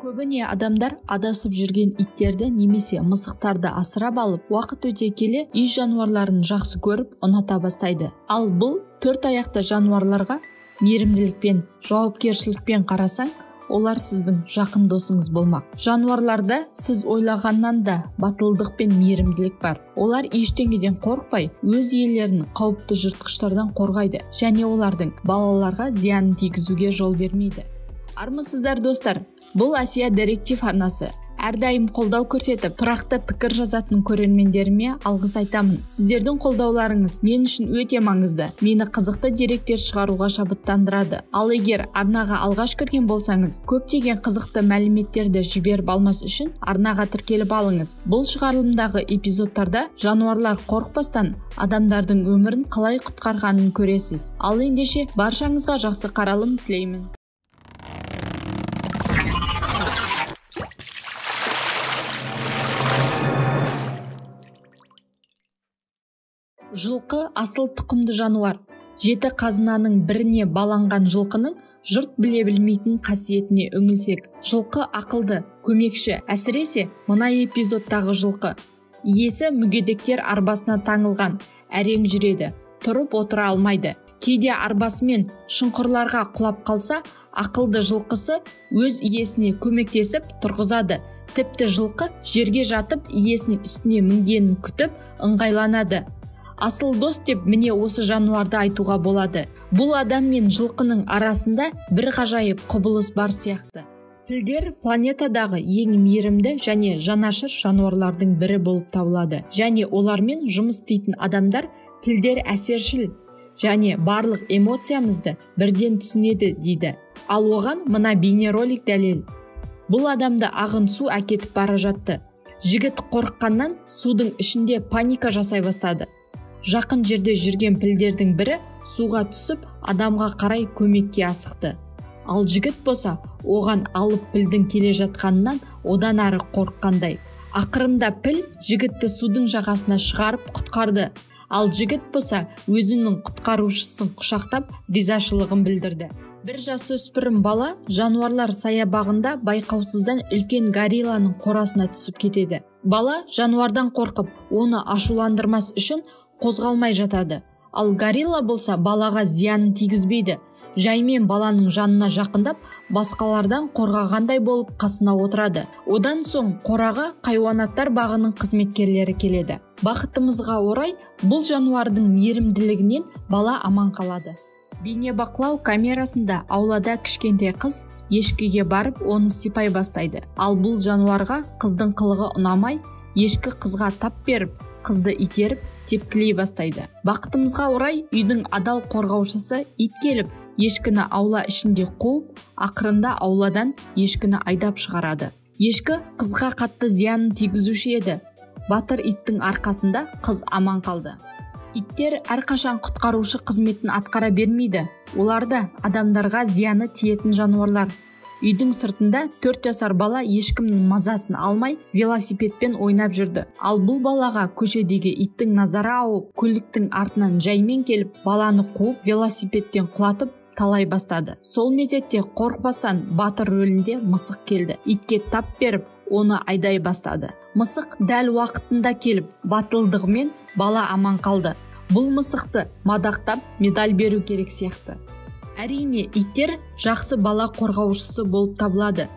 Көбіне адамдар адасып жүрген иттерді немесе мысықтарды асырап алып, уақыт өте келе үй жануарларын жақсы көріп, ұната бастайды. Ал бұл төрт аяқты жануарларға мейірімділікпен, жауапкершілікпен қарасаң, олар сіздің жақын досыңыз болмақ. Жануарларда сіз ойлағаннан да батылдық пен мейірімділік бар. Олар ештеңеден қорықпай, өз иелерін қауіпті жыртқыштардан қорғайды және олардың балаларға зиянын тигізуге жол бермейді. Армысыздар достар, бұл Асия деректив арнасы. Әрдайым қолдау көрсетіп, тұрақты пікір жазатын көрермендеріме алғыс айтамын. Сіздердің қолдауларыңыз мен үшін өте маңызды. Мені қызықты деректер шығаруға шабыттандырады. Ал егер арнаға алғаш кірген болсаңыз, көптеген қызықты мәліметтерді жіберіп алмас үшін арнаға тіркеліп алыңыз. Бұл шығарылымдағы эпизодтарда жануарлар қорықпастан адамдардың өмірін қалай құтқарғанын көресіз. Ал ендеше баршаңызға жақсы қаралым тілеймін. Жылқы асыл тұқымды жануар. 7 қазынаның біріне баланған жылқының жұрт біле білмейтін қасиетіне үңілсек, жылқы ақылды, көмекші, әсіресе мына эпизодтағы жылқы. Иесі мүгедектер арбасына таңылған, әрең жүреді, тұрып отыра алмайды. Кейде арбасымен шұңқырларға құлап қалса, ақылды жылқысы өз иесіне көмектесіп тұрғызады. Тіпті жылқы жерге жатып, иесін үстіне мінгенін күтіп, ыңғайланады. Асыл дос деп міне осы жануарды айтуға болады. Бұл адам мен жылқының арасында бір ғажайып құбылыс бар сияқты. Пілдер планетадағы ең мейірімді және жанашыр жануарлардың бірі болып табылады. Және олармен жұмыс істейтін адамдар пілдер әсершіл және барлық эмоциямызды бірден түсінеді дейді. Ал оған мына бейнеролик дәлел. Бұл адамды ағын су әкетіп бара жатты. Жігіт қорыққаннан судың ішінде паника жасай бастады. Жақын жерде жүрген пілдердің бірі суға түсіп, адамға қарай көмекке асықты. Ал жігіт болса, оған алып пілдің келе жатқанынан одан ары қорыққандай. Ақырында піл жігітті судың жағасына шығарып құтқарды. Ал жігіт болса, өзінің құтқарушысын құшақтап, ризашылығын білдірді. Бір жасөспірім бала жануарлар саябағында байқаусыздан үлкен горилланың қорасына түсіп кетеді. Бала жануардан қорқып, оны ашуландырмас үшін қозғалмай жатады. Ал горилла болса балаға зиянын тигізбейді. Жаймен баланың жанына жақындап, басқалардан қорғағандай болып қасына отырады. Одан соң қораға хайуанаттар бағының қызметкерлері келеді. Бақытымызға орай, бұл жануардың мейірімділігінен бала аман қалады. Бейнебақылау камерасында аулада кішкентай қыз ешкіге барып, оны сипай бастайды. Ал бұл жануарға қыздың қылығы ұнамай, ешкі қызға тап беріп, қызды итеріп, тепкілей бастайды. Бақытымызға орай, үйдің адал қорғаушысы ит келіп, ешкіні аула ішінде қуып, ақырында ауладан ешкіні айдап шығарады. Ешкі қызға қатты зиянын тигізуші еді. Батыр иттің арқасында қыз аман қалды. Иттер әрқашан құтқарушы қызметін атқара бермейді. Оларда адамдарға зияны тиетін жануарлар. Үйдің сыртында 4 жасар бала ешкімнің мазасын алмай велосипедпен ойнап жүрді. Ал бұл балаға көшедегі иттің назары ауып, көліктің артынан жаймен келіп, баланы қуып, велосипедтен құлатып талай бастады. Сол мезетте қорықпастан батыр рөлінде мысық келді. Итке тап беріп, оны айдай бастады. Мысық дәл уақытында келіп, батылдығымен бала аман қалды. Бұл мысықты мадақтап медаль беру керек сияқты. Әрине, иттер жақсы бала қорғаушысы болып табылады.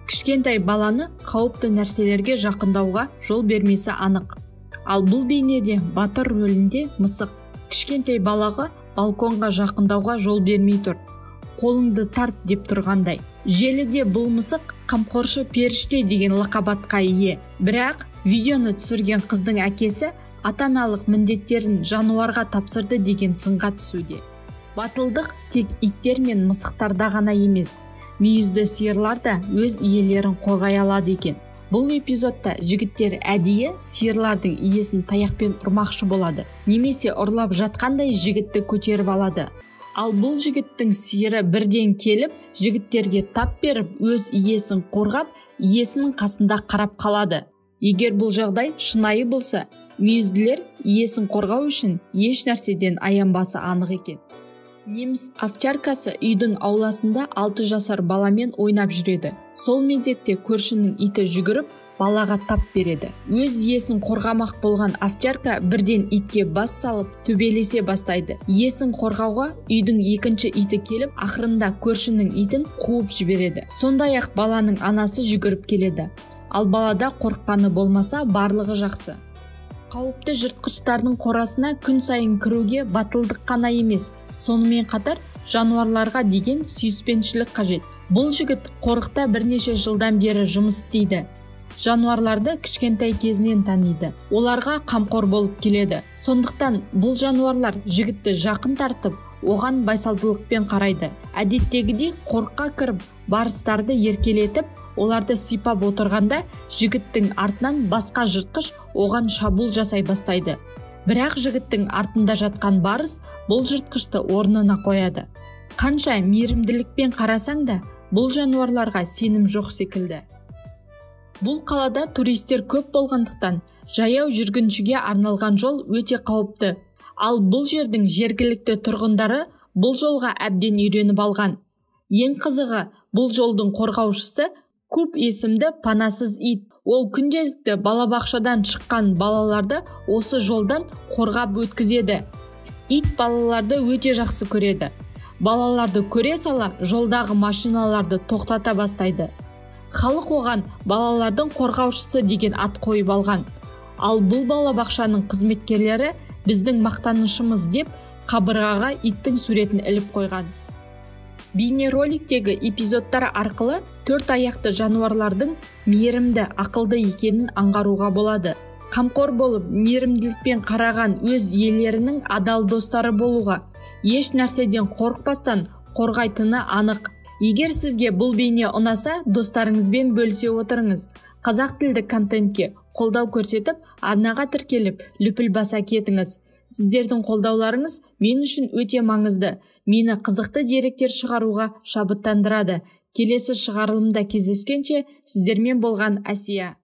Кішкентай баланы қауіпті нәрселерге жақындауға жол бермесі анық. Ал бұл бейнеде батыр рөлінде мысық кішкентай балаға балконға жақындауға жол бермей тұр. Қолыңды тарт деп тұрғандай. Желіде бұл мысық қамқоршы періште деген лақапатқа ие. Бірақ видеоны түсірген қыздың әкесі ата-аналық міндеттерін жануарға тапсырды деген сынға түсуде. Батылдық тек иттер мен мысықтарда ғана емес, мүйізді сиырлар да өз иелерін қорғай алады екен. Бұл эпизодта жігіттер әдейі сиырлардың иесін таяқпен ұрмақшы болады, немесе ұрлап жатқандай жігітті көтеріп алады. Ал бұл жігіттің сиыры бірден келіп, жігіттерге тап беріп, өз иесін қорғап, иесінің қасында қарап қалады. Егер бұл жағдай шынайы болса, мүйізділер иесін қорғау үшін еш нәрседен аянбасы анық екен. Неміс овчаркасы үйдің ауласында 6 жасар баламен ойнап жүреді. Сол мезетте көршінің иті жүгіріп, балаға тап береді. Өз иесін қорғамақ болған овчарка бірден итке бас салып, төбелесе бастайды. Иесін қорғауға үйдің екінші иті келіп, ақырында көршінің итін қуып жібереді. Сондай-ақ баланың анасы жүгіріп келеді. Ал балада қорыққаны болмаса, барлығы жақсы. Қауіпті жыртқыштардың қорасына күн сайын кіруге батылдық қана емес, сонымен қатар жануарларға деген сүйіспеншілік қажет. Бұл жігіт қорықта бірнеше жылдан бері жұмыс істейді. Жануарларды кішкентай кезінен таниды. Оларға қамқор болып келеді. Сондықтан бұл жануарлар жігітті жақын тартып, оған байсалдылықпен қарайды. Әдеттегідей қорыққа кіріп, барыстарды еркелетіп, оларды сипап отырғанда, жігіттің артынан басқа жыртқыш оған шабуыл жасай бастайды. Бірақ жігіттің артында жатқан барыс бұл жыртқышты орнына қояды. Қанша мейірімділікпен қарасаң да, бұл жануарларға сенім жоқ секілді. Бұл қалада туристер көп болғандықтан, жаяу жүргіншіге арналған жол өте қауіпті. Ал бұл жердің жергілікті тұрғындары бұл жолға әбден үйреніп алған. Ең қызығы, бұл жолдың қорғаушысы Куб есімді панасыз ит. Ол күнделікті балабақшадан шыққан балаларды осы жолдан қорғап өткізеді. Ит балаларды өте жақсы көреді. Балаларды көре сала, жолдағы машиналарды тоқтата бастайды. Халық оған балалардың қорғаушысы деген ат қойып алған. Ал бұл балабақшаның қызметкерлері біздің мақтанышымыз деп қабырғаға иттің суретін іліп қойған. Бейнероликтегі эпизодтар арқылы 4 аяқты жануарлардың мейірімді, ақылды екенін аңғаруға болады. Қамқор болып, мейірімділікпен қараған өз иелерінің адал достары болуға, еш нәрседен қорықпастан қорғайтыны анық. Егер сізге бұл бейне ұнаса, достарыңызбен бөлісе отырыңыз. Қазақ тілді контентке қолдау көрсетіп, арнаға тіркеліп, лүпіл баса кетіңіз. Сіздердің қолдауларыңыз мен үшін өте маңызды. Мені қызықты деректер шығаруға шабыттандырады. Келесі шығарылымда кездескенше, сіздермен болған Әсия.